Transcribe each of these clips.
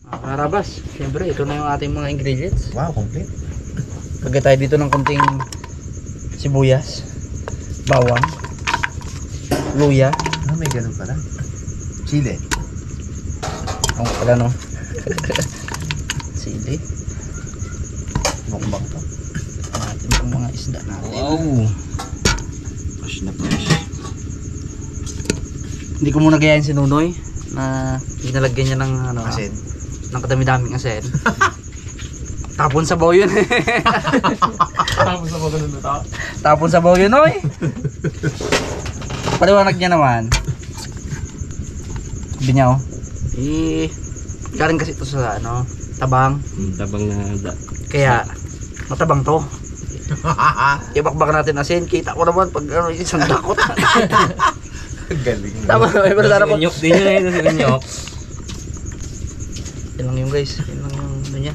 Karabas, siyempre ito na yung ating mga ingredients. Wow, complete. Lagay tayo dito ng konting sibuyas, bawang, luya. Ah, may ganun pala. Chile. Ang pala no. Sili. Mukbang to. Natin itong mga isda natin. Wow. Fresh na fresh. Hindi ko muna gayahin si Nunoy na ginalagyan niya ng ano, Asin. ng kadami-daming asin. Tapon sa baw yun. Tapos na ba ganun na ta? Tapon sa baw yun, oy. Paliwanag niya naman. Sabi niya, oh. Galing kasi ito sa ano, tabang. Tabang na Kaya, matabang to. Ibakbak natin asin. Kita ko naman pag ano, isang dakot. Galing. Tama na, may pala ko. Sinyok din yun eh, sinyok. Yan lang yung guys. Yan lang yung ano niya.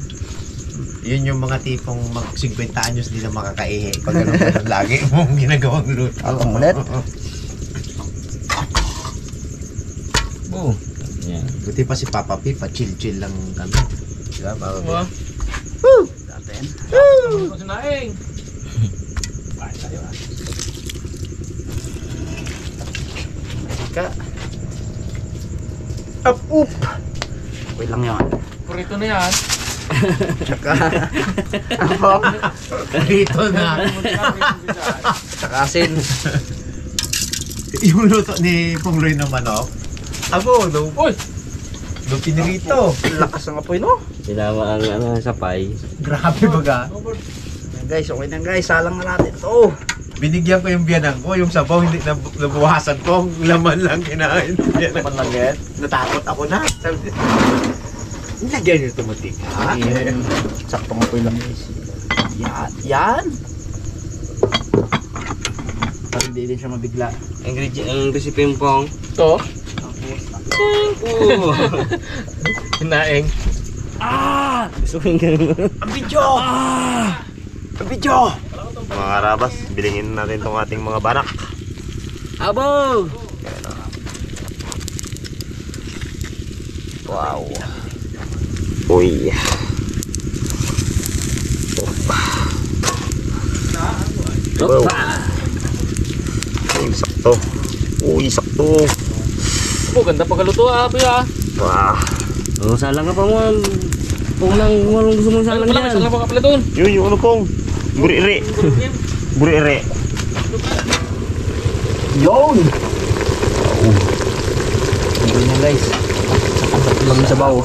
Yun yung mga tipong mag 50 anyos hindi na makakaihi. Pag ganun lagi mong ginagawang luto. Ang ulit. Oh. Yan. Buti pa si Papa P, pa-chill-chill lang kami. Diba, Papa P? Wow. Woo! Natin. Tapos na naing. Bahay tayo ah. Ka. Up, up. Okay lang yun. Purito na yan. Tsaka. Ako. Dito na. Tsaka asin. Yung luto ni Pongloy na manok. Ako, Uy! nung pinirito. Lakas ng apoy, no? Sinama ang ano, sapay. Grabe baga. Yan guys, okay na guys. Salang na natin to. Binigyan ko yung biyanan ko, yung sabaw hindi nabuhasan ko, ang laman lang kinain. Laman lang yan? Natakot ako na. Sabi niya, nilagyan niyo ito matika. Ayun. Saktong apoy lang guys. Yan. Yan. Para hindi din siya mabigla. Ang recipe yung pong. To. Oo. Naing. Gusto ko yung ganun. Ang video! Ang video! Mga karabas, bilingin natin itong ating mga banak. Abo! Wow. Uy. Wow. Uy, sakto. Uy, sakto. Oh, ganda pagkaluto ah, Api ah. Wah. Oh, salang ka pa mo. Kung lang gusto mong salang yan. Salang pa ka pala doon. Yun, yung ano pong. Buri-iri. Buri-iri. Yun! Yun na guys. Sakto lang sa baw.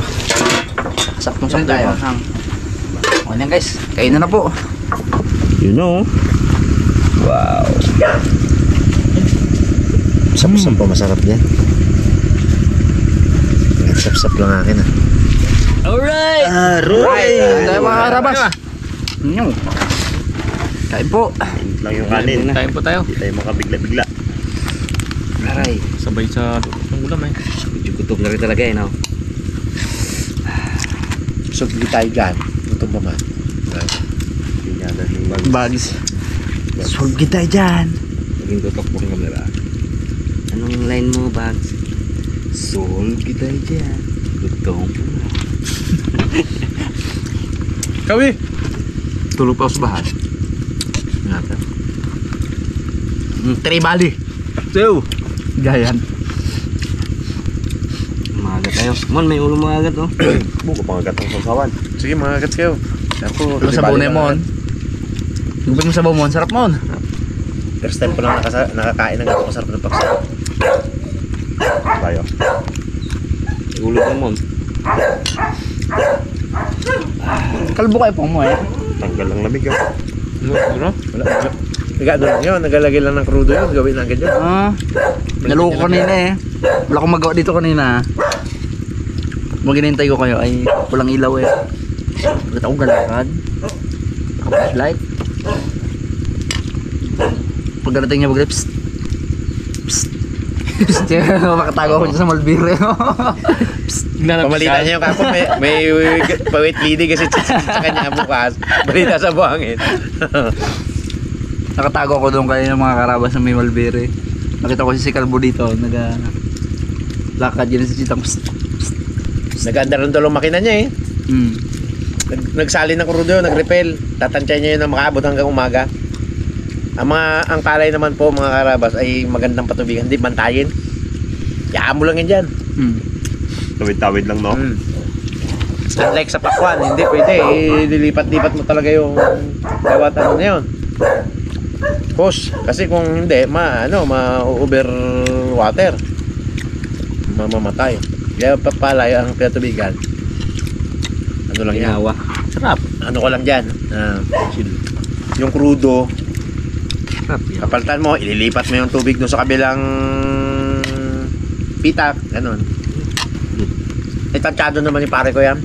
Saktong sakto tayo. yung okay na guys. Kainin na po. You know. Wow. Sap-sap pa masarap yan. Sap-sap lang akin ah. Alright! Alright! Tayo mga karabas. Nyong. Kain po. Lang yung kanin. Kain po tayo. Hindi tayo makabigla-bigla. Aray. Sabay sa ulam eh. Medyo gutom na rin talaga eh, no? So, hindi tayo dyan. Gutom ba man? Binyanan yung Bags. Solgi tayo dyan. Naging tutok po ang kamera. Anong line mo, Bags? Solgi tayo dyan. Gutom po na. Kawi! Tulog pa ako sa bahay. Ingatan. Tribali. So, gayan. Umagat tayo. Mon, may ulo umagat oh. buko pangagat ng sasawan. Sige, mangagat kayo. Ako, Ano sa bunay mo? Lubig mo sa baw mo, sarap mo. First time ko lang nakakain ng ganito kasarap ng paksa. Tayo. Ulo ka mon. Kalbo kayo po mo eh. Tanggal lang lamig yun. Ano? Wala. Nagano lang yun. Nagalagay lang ng crudo yun. Gawin lang ganyan. Naloko ko kanina eh. Wala akong magawa dito kanina. Mag hinintay ko kayo ay walang ilaw eh. Bakit ako galakad? Flashlight. Pagdating niya mag psst. Psst. Psst. Makatago ako dyan sa Malbire. Psst. Pamalita niya yung kapon. May pawit lidi kasi sa kanya bukas. Balita sa buhangin. Nakatago ako doon kayo ng mga karabas na may Malbire. Nakita ko si Calvo dito. Lakad yun sa sitang psst. Psst. Psst. Nag-andar ng dalawang makina niya eh. Hmm. Nagsali ng crudo, nag-repel. Tatansya niya yun na makaabot hanggang umaga. Ang palay naman po mga karabas ay magandang patubigan, hindi bantayin. Yaan mo lang yan dyan. Hmm. Tawid-tawid lang, no? Unlike sa pakwan, hindi pwede. Lilipat-lipat mo talaga yung gawat ano na yun. Hose. Kasi kung hindi, ma-over water. Mamamatay. Kaya papalay ang pinatubigan. Ano lang yan? Ginawa. Sarap. Ano ko lang dyan. Yung crudo, Sarap yan. kapalitan mo, ililipat mo yung tubig doon sa kabilang pitak. Ganon. Tansyado naman yung pare ko yan.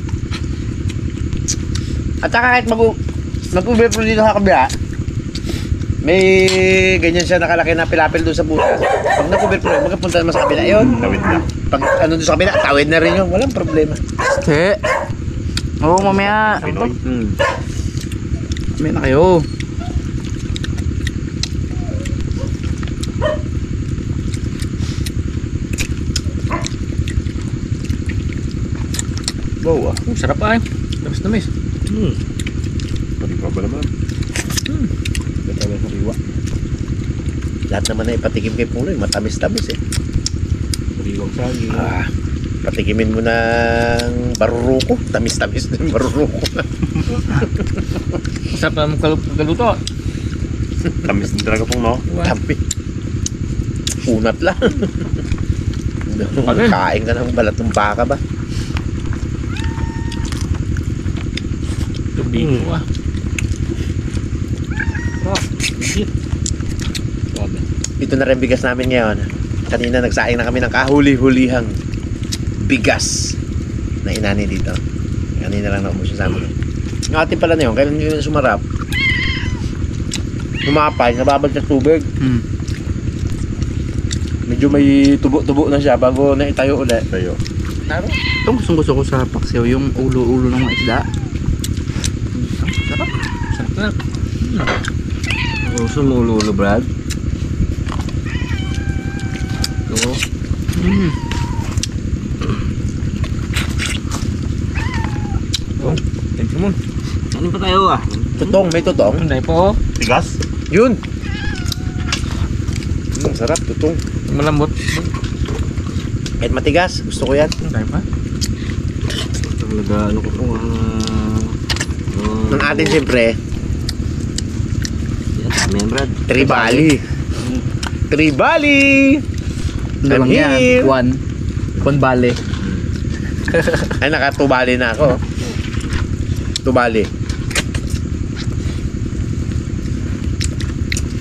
At saka kahit mag-overflow dito sa kabila, may ganyan siya nakalaki na pilapil doon sa butas. Pag nag-overflow, magkapunta naman sa kabila yun. Tawid na. Pag ano doon sa kabila, tawid na rin yun. Walang problema. Te. Oo, mamaya. Pinoy. Mamaya na kayo. Wow, sarap ay. Tapos na, miss. Pariwa ba naman? Gatawa sa riwa. Lahat naman na ipatikim kay Punoy, matamis-tamis eh. Riwang saging. Patikimin mo ng baruruko. Tamis-tamis na yung baruruko. Sarap na kaluto. Tamis din talaga pong, no? Tamis. Unat lang. Ano? Kain ka ng balat ng baka ba? Tubig ko ah. Shit. Grabe. Ito na rin bigas namin ngayon. Kanina nagsaing na kami ng kahuli-hulihang bigas na inani dito. Kanina lang naubos sa amin. Yung atin pala na yun, kailan yun sumarap? Lumapay, nababad sa tubig. Hmm. Medyo may tubo-tubo na siya bago na itayo ulit. Tayo. Ito gusto ko sa paksiw, yung ulo-ulo ng mga isda. Sarap. Sarap na. Gusto mo ulo, Brad? Oo. Hmm. Oh, thank you mo. Ano pa tayo ah? Tutong, may tutong. Ano po? Tigas? Yun! Sarap, tutong. Malambot. Kahit matigas, gusto ko yan. Ano tayo pa? Talaga ano ko po Ng atin siyempre, yan, dami yan, Brad. Tribali. Tribali! Ano lang yan? here. One. Bale. Ay, nakatubali na ako. Tubali.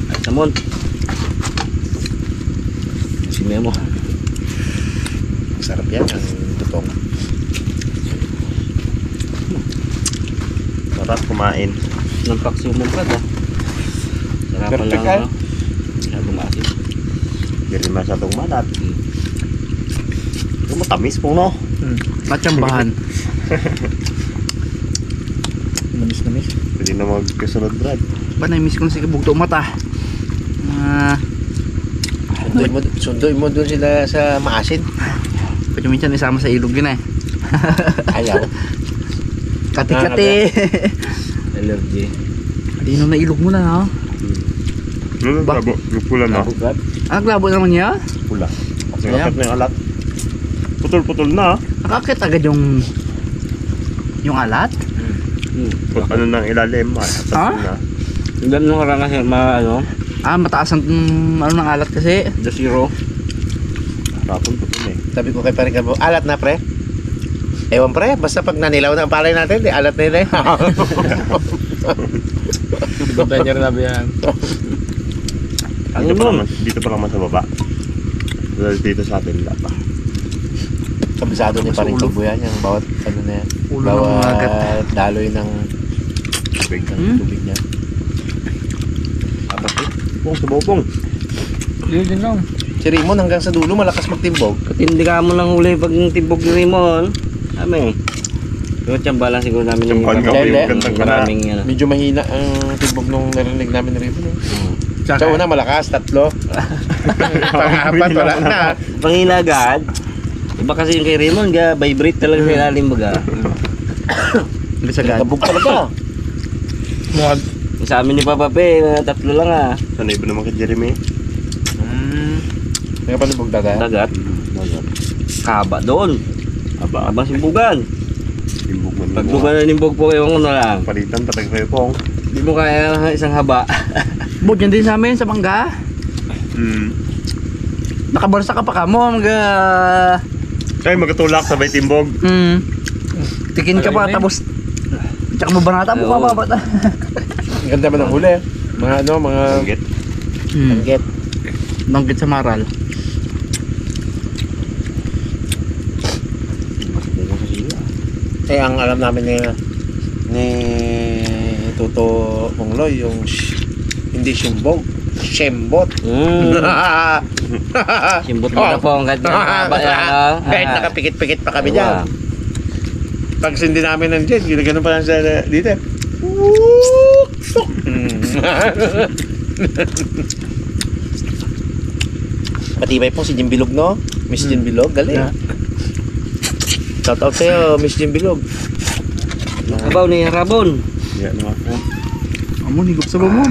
Ay, samon. Si Memo. Sarap yan, ang tutong. Sarap kumain. Ng paksiw mo, Brad ah. Sarap Perfect, lang. ay. Masyadong maasin. Hindi rin masyadong malat. Yung matamis po, no? Matsambahan. Namis. Pwede na magkasunod, Brad. Ba, na-miss ko na si Kabugto mata. Sunduin mo dun sila sa maasin. Pwede minsan isama sa ilog yun eh. Ayaw. Kati-kati. Allergy. Dino na ilog mo na ha. Ano Ba- labo? Yung pula, no? Labo, Brad. Naglabo naman niya. Pula. Kasi Ayan. kapit na yung alat. Putol-putol na, ah. Nakakit agad yung alat. Pag ano nang ilalim, atat Ha? na. Ilan nung orang kasi Mataas ang ano ng alat kasi. the zero. Rapon putol eh. Sabi ko kay paring Carbo, alat na pre. Ewan pre, basta pag nanilaw na ang palay natin, di alat na yun eh. Bantay niya rin nabi yan. Dito pa naman sa baba. Dito sa atin, wala pa. Kabisado ni paring Carbo yan, yung bawat ano na yan. Ulo ng agat. Bawat daloy ng Tubig. tubig niya. Pong, sumupong. Yun din lang. Si Raymond hanggang sa dulo malakas magtimbog. Katindi ka mo lang huli pag tibog ni Raymond. Kami. Pero tsamba lang siguro namin Tsambahan ka, Hindi. gandang ka na. maraming ano. Medyo mahina ang timbog nung narinig namin ni Raymond. Tsaka, Sa una malakas, 3. Pang-apat wala na. Pangilagad. Iba kasi yung kay Raymond, vibrate talaga sa ilalim baga. Bisagad. Kabog talaga. Yung sa amin ni Papa Pe, mga tatlo lang ah. Sanay ba naman kay Jeremy? May kapalibog dagat. Dagat. Dagat. Kaba doon. Aba, Abang simbugan. timbog man Pag mo. lugar na nimbog po kayo, ano lang. Palitan patag kayo pong. Hindi mo kaya ng isang haba. Bud, yan din sa amin, sa mangga. Nakabarsa ka pa ka mo, Kaya magkatulak sabay timbog. tikin ka pa, tapos tsaka mabanata mo ka pa, bata. Ang ganda ba ng huli? Mga ano, mga Get. anggit. Banggit sa maral. Eh, ang alam namin ni Tuto Mongloy, yung hindi simbog, shembot. Simbot mo na po ang kahit haba yan. Kahit nakapikit-pikit pa kami dyan. Pag sindi namin ng jet, ginagano pa lang sa dito. Matibay po si Jim Bilog, no? Miss Jim Bilog, galing. Yeah. Shout out sa'yo, Miss Jim Bilog. Abaw ni Rabon. Yan naman po. Amo, higop sa mo.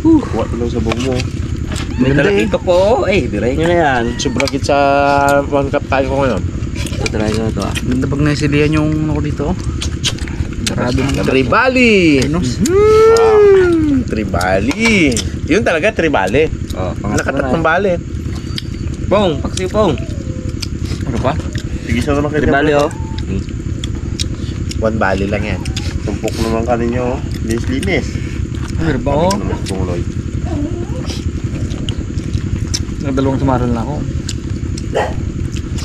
Kuha tulong sa bog mo. May Ganda talaki ito po. Eh, diray nyo na yan. Sobragit sa one cup tayo ko ngayon. Ito try nyo na ito ah. Ganda pag naisilihan yung ako dito. Sarado ng Tribali! Pinos. Tribali! Yun talaga, tribali. Oh, Nakatatlong bali. Pong, paksi Pong. Ano pa? Sige siya naman kayo. Tribali oh. One bali lang yan. Tumpok naman kaninyo. Linis-linis. Ano ba ako? Naman sa tungloy. Nagdalawang sumaral na ako.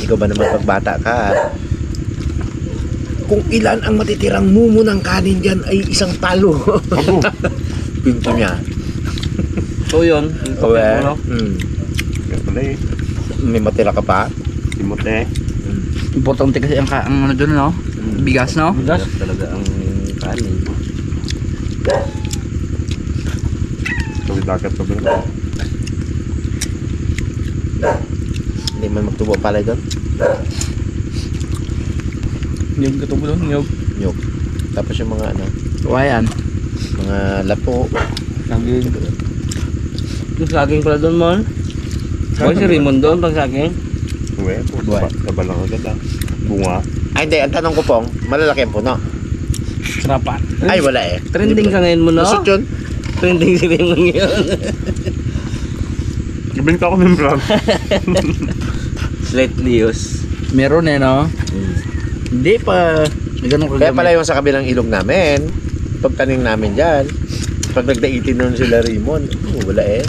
Ikaw ba naman pagbata ka? Kung ilan ang matitirang mumo ng kanin dyan ay isang talo. Pinto niya. So yun. Oo eh. Ano? Kaya pala eh. May matira ka pa? Timot eh. Importante kasi ang ano dun, no? Bigas, no? Hirap talaga ang kanin. Kasi dagat pa ba? Hindi man magtubo palay doon. Niyog ka tubo doon, niyog. Nyug. Tapos yung mga ano, Kawayan. mga lapo. Saging. Yung saging pala doon mon. Huwag si Raymond doon pag saging. Uwe, Buhay. taba lang agad ah. Bunga. Ay hindi, ang tanong ko pong, malalaki ang puno. Sarapan. Ay wala eh. Trending ka ngayon mo no? Lusot yun. Trending si Raymond ngayon. Ibenta ko ng brand. Slightly use. Meron eh, no? Hindi pa. May ganun Kaya kagamit. pala yung sa kabilang ilog namin, pagtanim namin dyan, pag nagdaitin nun sila Raymond, wala eh.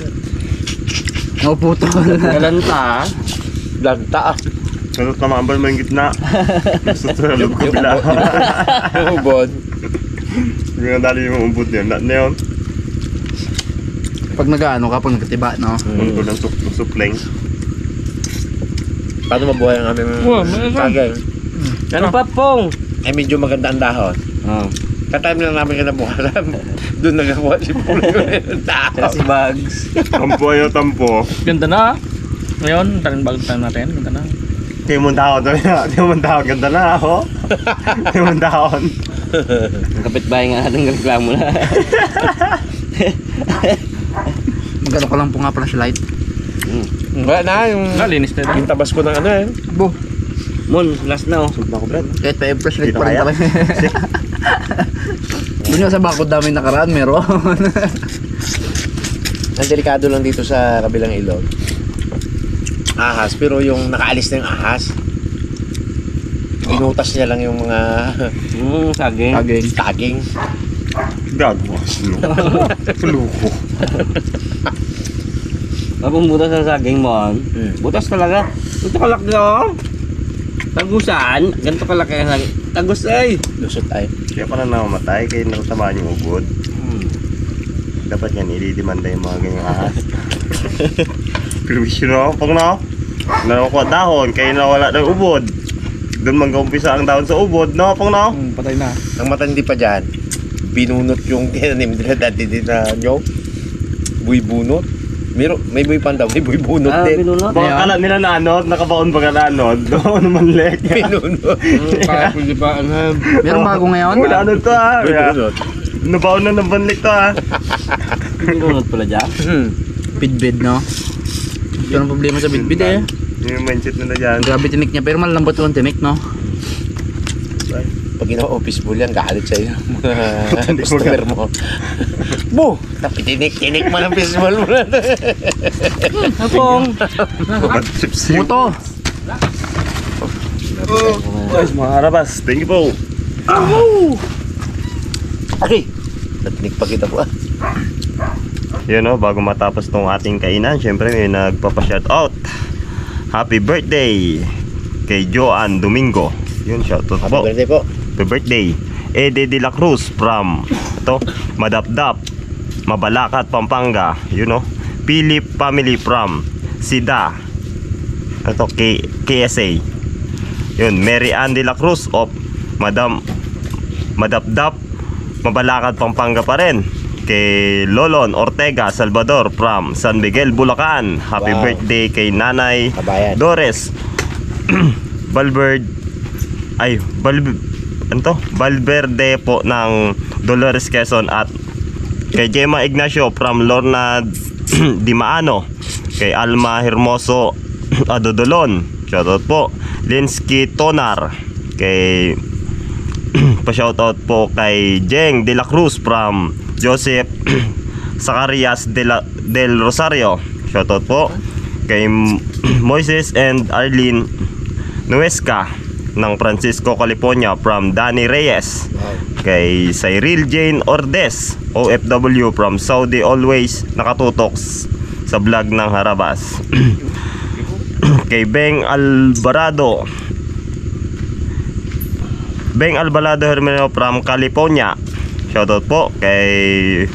Nauputol. Galanta. Lagta ah. Nasot naman ba yung gitna? Nasot sa loob ko bila. Ubod. Yung dali yung umbot yun. Lahat na yun. Pag nag-ano ka, pag nagkatiba, no? Punto ng supleng. Paano mabuhay ang aming kagay? Ano pa Pong? Ay medyo maganda ang dahon. Oh. Katime lang namin kinabukasan. Doon nagawa si Pulo yung tao. Tsaka si Bugs. Tampo ayo, tampo. Ganda na. Ngayon, bago tayo natin. Ganda na. Timon dahon. Timon dahon. Ganda na ako. Timon dahon. Ang kapitbahay nga natin reklamo na. Magano ka lang po nga pala si Light. Wala na yung... Nalinis na Yung tabas ko ng ano eh. Bo, Mon, last na oh. Sud na ko, Brad. kahit pa i-press Di rate pa rin kaya. talaga. Doon nga sa bakod namin nakaraan, meron. Ang delikado lang dito sa kabilang ilog. Ahas, pero yung nakaalis na yung ahas, inutas niya lang yung mga Saging. Saging. taging. Gago. Luko. Kapag butas ng saging Mon. Butas talaga. Ganito kalaki oh. Tagusan. Ganito kalaki ang saging. Tagus ay. Lusot ay. Kaya pala namamatay. Kaya nakatamaan yung ugod. Dapat yan, i-demanda yung mga ganyang ahas. Permission no? Pag no? Nakuha dahon, kaya nawala ng ubod. Doon mag-umpisa ang dahon sa ubod, no? Pag no? Patay na. Ang matindi pa dyan, binunot yung tinanim nila dati din na nyo. Buy bunot. Biro, may buy panda, may buy bunot Ah, din. binunot. Baka kala nila na anod, nakabaon ba ka na anod? Doon naman lek. Binunot. Kaya pwede pa, Meron bago ngayon? Wala anod to ha. Binunot. Nabaon na ng banlik to ha. binunot pala dyan. Bidbid, no? Ito ang problema sa bidbid eh. Yung mindset nila dyan. Grabe tinik niya, pero malambot yung tinik, no? Pag ginawa-office bull yan, galit sa'yo. Mga customer mo. Bo! Napitinik-tinik mo ng fishball mo na. Akong. Muto! Guys, mga harabas. Thank you po. Okay. Natinig pa kita po ah. Yun o, bago matapos tong ating kainan, syempre may nagpapa-shout out. Happy birthday kay Joan Domingo. Yun, shout out Happy po. birthday po. Happy birthday. Ede de la Cruz from Madapdap, Mabalacat, Pampanga. You know, Philip family from Sida. KSA. Yun, Mary Ann de la Cruz of Madapdap, Mabalacat, Pampanga pa rin. Kay Lolon Ortega Salvador from San Miguel, Bulacan. Happy Wow. birthday kay Nanay Kabayan. Dores Valverde po ng Dolores Quezon, at kay Gemma Ignacio from Lorna Dimaano, kay Alma Hermoso Adodolon, shoutout po. Linsky Tonar, kay pa-shoutout po kay Jeng de la Cruz from Joseph Zacarias del Rosario, shoutout po. Kay Moises and Arlene Nuesca ng Francisco, California from Danny Reyes. Kay Cyril Jane Ordes, OFW from Saudi, always nakatutok sa vlog ng Harabas. Kay Beng Alvarado Hermeno from California, shoutout po. Kay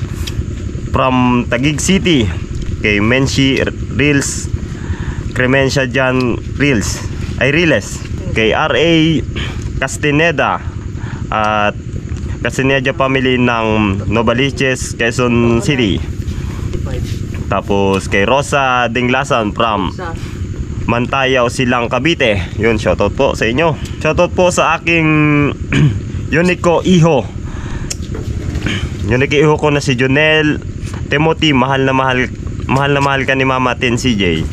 from Taguig City, kay Menshi Reels Cremencia Jan Riles. Kay R.A. Castaneda at Castaneda family ng Novaliches, Quezon City. Tapos kay Rosa Dinglasan from Mantayaw, Silang, Cavite. Yun, shoutout po sa inyo. Shoutout po sa aking Unico Iho. Unico Iho ko na si Jonel Timothy. Mahal na mahal ka ni Mama Ten CJ.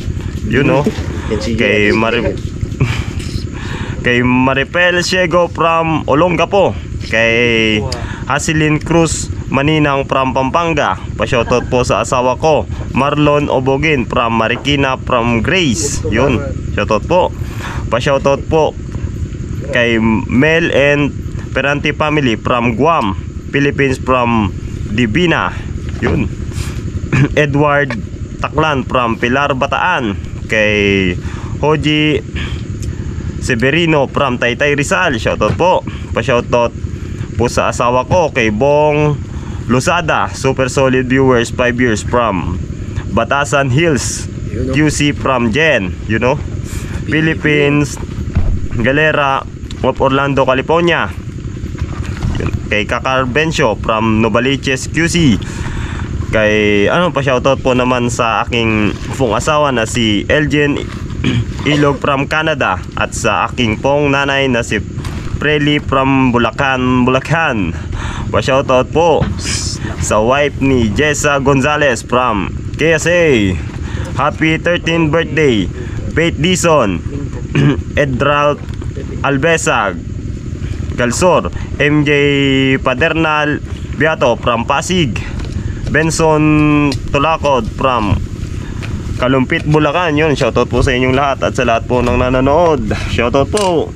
You know. Kay kay Maripel Siego from Olongapo. Kay Hasilin Cruz Maninang from Pampanga. Pa-shoutout po sa asawa ko, Marlon Obogin from Marikina from Grace. Yun, shoutout po. Pa-shoutout po kay Mel and Peranti family from Guam, Philippines from Divina. Yun. Edward Taklan from Pilar, Bataan. Kay Hoji Severino from Taytay, Rizal. Shoutout po. Pa-shoutout po sa asawa ko, kay Bong Luzada, super solid viewers, 5 years from Batasan Hills, QC from Jen, you know. Philippines, Galera of Orlando, California. Yun. Kay Kakar Bencio from Novaliches, QC. Kay pa-shoutout po naman sa aking pong asawa na si Elgin Ilog from Canada, at sa aking pong nanay na si Preli from Bulacan. Pa-shoutout po sa wife ni Jessa Gonzalez from KSA. Happy 13th birthday Faith Dison, Edralt Albesag Galsor, MJ Padernal Beato from Pasig, Benson Tulakod from Kalumpit, Bulacan. Yun, shoutout po sa inyong lahat at sa lahat po ng nanonood. Shoutout po.